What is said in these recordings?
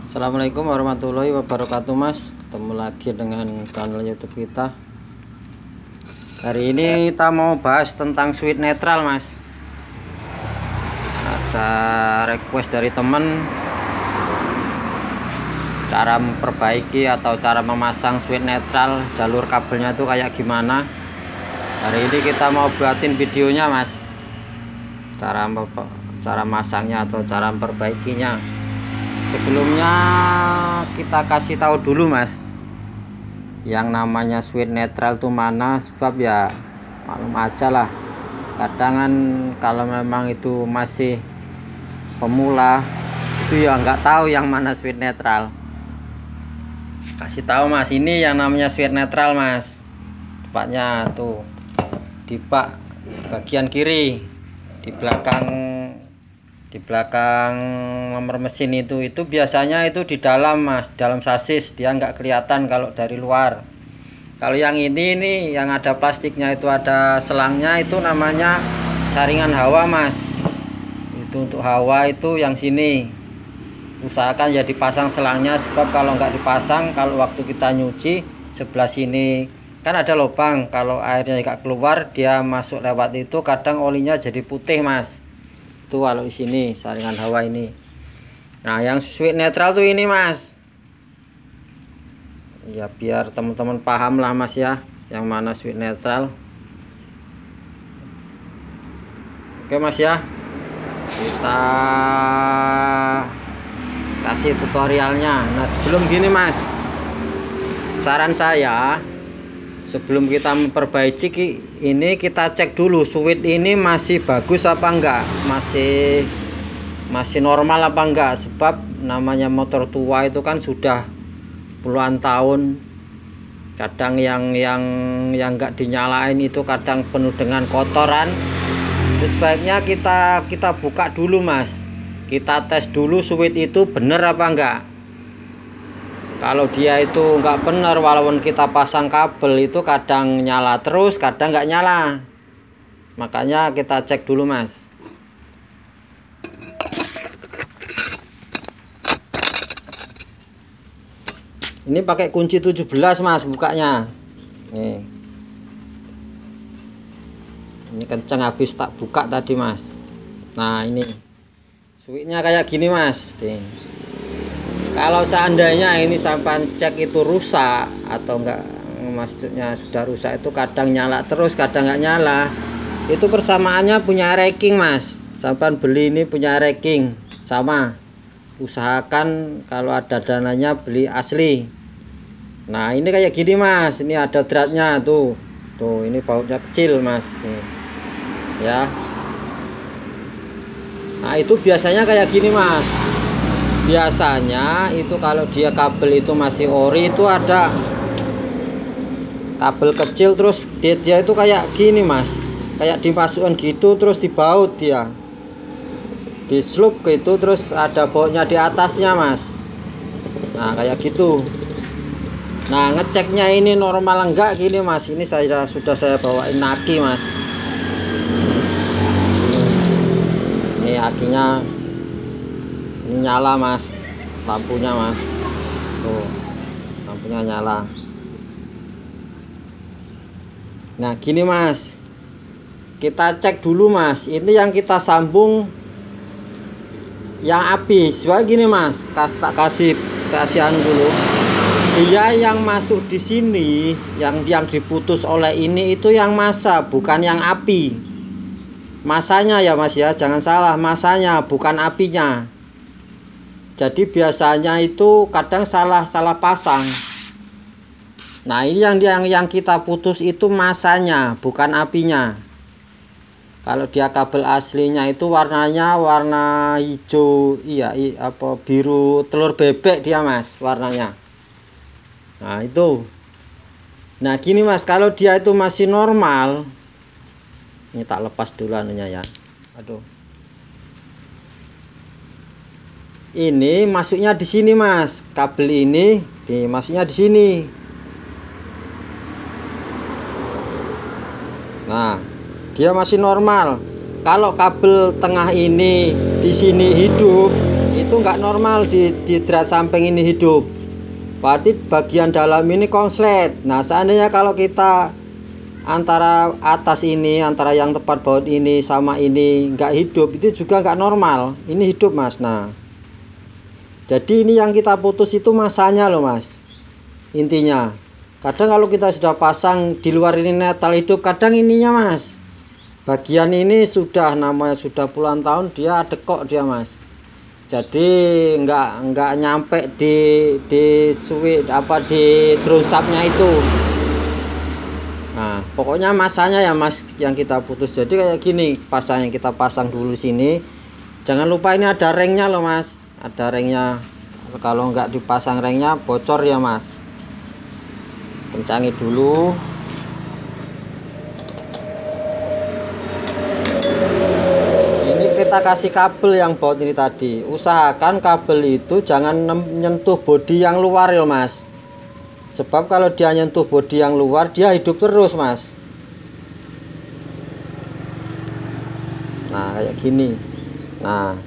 Assalamualaikum warahmatullahi wabarakatuh, Mas. Ketemu lagi dengan channel YouTube kita. Hari ini kita mau bahas tentang switch netral, Mas. Ada request dari temen cara memperbaiki atau cara memasang switch netral, jalur kabelnya itu kayak gimana. Hari ini kita mau buatin videonya, Mas. Cara masangnya atau cara memperbaikinya. Sebelumnya kita kasih tahu dulu, Mas, yang namanya switch netral itu mana, sebab ya maklum aja lah, kadang kan kalau memang itu masih pemula itu ya nggak tahu yang mana switch netral. Kasih tahu, Mas, ini yang namanya switch netral, Mas, tepatnya tuh di bak bagian kiri, di belakang nomor mesin itu biasanya itu di dalam, Mas, dalam sasis, dia nggak kelihatan kalau dari luar. Kalau yang ini yang ada plastiknya itu ada selangnya, itu namanya saringan hawa, Mas. Itu untuk hawa, itu yang sini usahakan ya dipasang selangnya, sebab kalau nggak dipasang, kalau waktu kita nyuci sebelah sini kan ada lubang, kalau airnya nggak keluar dia masuk lewat itu, kadang olinya jadi putih, Mas. Tuh kalau di sini saringan hawa ini. Nah, yang switch netral tuh ini, Mas. Ya biar teman-teman paham lah, Mas, ya, yang mana switch netral. Oke, Mas, ya. Kita kasih tutorialnya. Nah, sebelum gini, Mas, saran saya, sebelum kita memperbaiki ini, kita cek dulu switch ini masih bagus apa enggak, masih normal apa enggak, sebab namanya motor tua itu kan sudah puluhan tahun, kadang yang enggak dinyalain itu kadang penuh dengan kotoran. Terus sebaiknya kita buka dulu, Mas, kita tes dulu switch itu bener apa enggak. Kalau dia itu nggak benar, walaupun kita pasang kabel itu kadang nyala terus, kadang nggak nyala. Makanya kita cek dulu, Mas. Ini pakai kunci 17, Mas, bukanya. Nih. Ini kenceng habis tak buka tadi, Mas. Nah, ini switchnya kayak gini, Mas. Nih. Kalau seandainya ini sampai cek itu rusak atau enggak, maksudnya sudah rusak, itu kadang nyala terus, kadang enggak nyala. Itu persamaannya punya racking, Mas. Sampai beli ini punya racking sama. Usahakan kalau ada dananya beli asli. Nah, ini kayak gini, Mas. Ini ada dratnya tuh. Tuh, ini bautnya kecil, Mas. Nih. Ya. Nah, itu biasanya kayak gini, Mas. Biasanya itu kalau dia kabel itu masih ori, itu ada kabel kecil, terus dia itu kayak gini, Mas, kayak dimasukkan gitu, terus dibaut, dia di slup gitu, terus ada bautnya di atasnya, Mas. Nah, kayak gitu. Nah, ngeceknya ini normal enggak gini, Mas. Ini sudah saya bawain aki, Mas. Ini akinya. Ini nyala, Mas, lampunya, Mas. Tuh, lampunya nyala. Nah, gini, Mas, kita cek dulu, Mas. Ini yang kita sambung yang habis. Wah, gini, Mas, tak kasihan dulu. Dia yang masuk di sini, yang diputus oleh ini itu yang massa, bukan yang api. Masanya ya, Mas, ya, jangan salah, masanya bukan apinya. Jadi biasanya itu kadang salah pasang. Nah, ini yang kita putus itu masanya, bukan apinya. Kalau dia kabel aslinya itu warnanya warna hijau, iya, apa biru telur bebek dia, Mas, warnanya. Nah, itu. Nah, gini, Mas, kalau dia itu masih normal. Ini tak lepas dulu anunya, ya. Aduh. Ini masuknya di sini, Mas. Kabel ini masuknya di sini. Nah, dia masih normal. Kalau kabel tengah ini di sini hidup, itu nggak normal, di drat samping ini hidup, berarti bagian dalam ini konslet. Nah seandainya kalau kita antara atas ini, antara yang tepat baut ini sama ini nggak hidup, itu juga nggak normal. Ini hidup mas. Nah jadi ini yang kita putus itu masanya loh mas, intinya. Kadang kalau kita sudah pasang di luar ini netral hidup, kadang ininya mas, bagian ini sudah namanya sudah puluhan tahun dia dekok dia mas. Jadi nggak nyampe di switch apa di drum subnya itu. Nah pokoknya masanya ya mas yang kita putus. Jadi kayak gini pasang, yang kita pasang dulu sini. Jangan lupa ini ada ringnya loh mas, ada ringnya. Kalau nggak dipasang ringnya bocor ya mas. Kencangi dulu. Ini kita kasih kabel yang baut ini tadi. Usahakan kabel itu jangan menyentuh bodi yang luar ya mas. Sebab kalau dia nyentuh bodi yang luar dia hidup terus mas. Nah kayak gini. Nah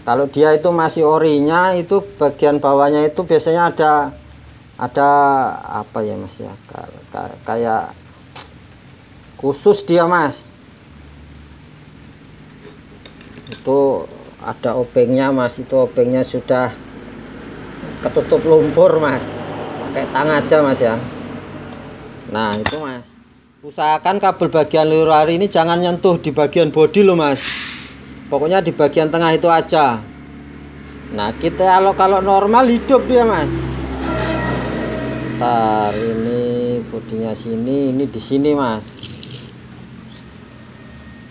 kalau dia itu masih orinya, itu bagian bawahnya itu biasanya ada apa ya mas ya, kayak khusus dia mas, itu ada obengnya mas. Itu obengnya sudah ketutup lumpur mas, pakai tang aja mas ya. Nah itu mas, usahakan kabel bagian luar ini jangan nyentuh di bagian bodi loh mas, pokoknya di bagian tengah itu aja. Nah kita kalau normal hidup dia mas. Ntar ini bodinya sini, ini di sini mas.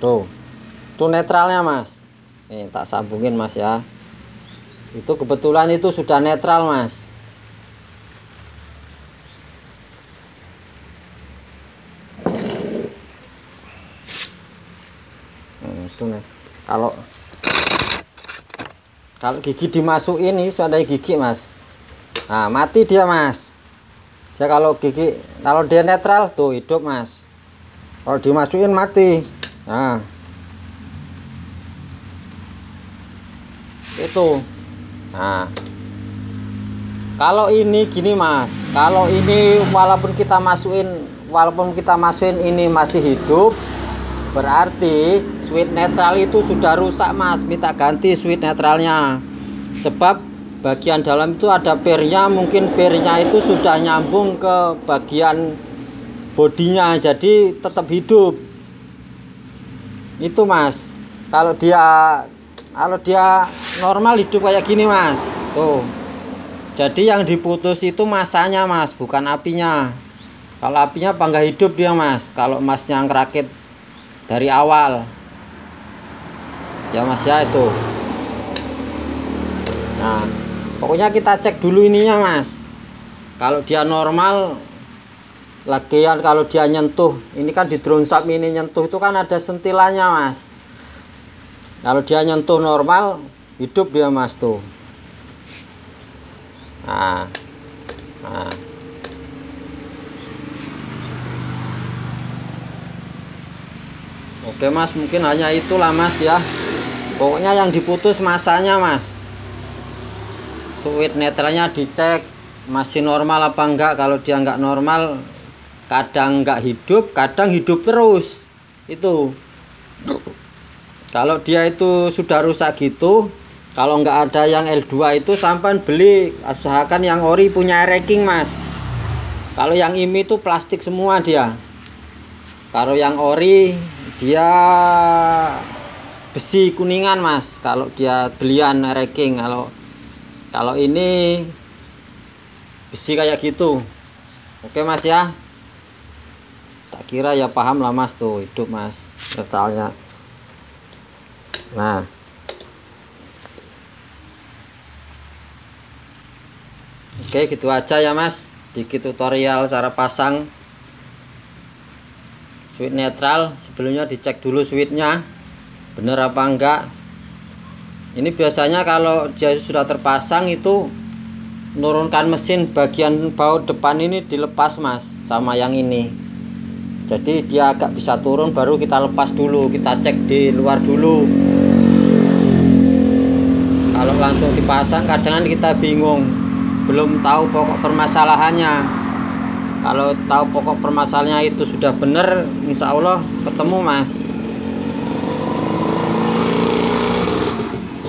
Tuh netralnya mas. Nih tak sambungin mas ya. Itu kebetulan itu sudah netral mas. Itu nih. Kalau gigi dimasukin ini sudah gigi mas. Nah mati dia mas. Ya kalau dia netral tuh hidup mas. Kalau dimasukin mati. Nah itu. Nah kalau ini gini mas, kalau ini walaupun kita masukin ini masih hidup, berarti switch netral itu sudah rusak mas. Minta ganti switch netralnya. Sebab bagian dalam itu ada pernya, mungkin pernya itu sudah nyambung ke bagian bodinya, jadi tetap hidup. Itu mas. Kalau dia normal hidup kayak gini mas. Tuh. Jadi yang diputus itu masanya mas, bukan apinya. Kalau apinya bangga hidup dia mas. Kalau masnya ngerakit dari awal. Ya mas ya itu. Nah pokoknya kita cek dulu ininya mas. Kalau dia normal, lagian kalau dia nyentuh, ini kan di drone sub ini nyentuh itu kan ada sentilannya mas. Kalau dia nyentuh normal, hidup dia mas tuh. Nah. Oke mas, mungkin hanya itulah mas ya. Pokoknya yang diputus masanya mas. Switch netralnya dicek masih normal apa enggak. Kalau dia enggak normal, kadang enggak hidup, kadang hidup terus. Itu kalau dia itu sudah rusak gitu, kalau enggak ada yang L2 itu sampai beli, usahakan yang ori punya ranking mas. Kalau yang ini itu plastik semua dia. Kalau yang ori dia besi kuningan mas. Kalau dia belian ranking, kalau ini besi kayak gitu. Oke mas ya. Tak kira ya paham lah mas tuh, hidup mas netralnya. Nah. Oke gitu aja ya mas, sedikit tutorial cara pasang switch netral. Sebelumnya dicek dulu switchnya bener apa enggak. Ini biasanya kalau dia sudah terpasang itu menurunkan mesin, bagian baut depan ini dilepas mas sama yang ini. Jadi dia agak bisa turun, baru kita lepas dulu, kita cek di luar dulu. langsung dipasang, kadang kita bingung, belum tahu pokok permasalahannya. Kalau tahu pokok permasalahannya itu sudah benar, insya Allah ketemu mas.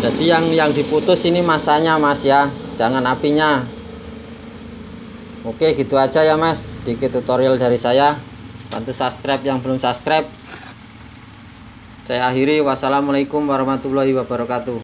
Jadi yang diputus ini masanya mas ya, jangan apinya. Oke, gitu aja ya mas, sedikit tutorial dari saya. Bantu subscribe yang belum subscribe. Saya akhiri, wassalamualaikum warahmatullahi wabarakatuh.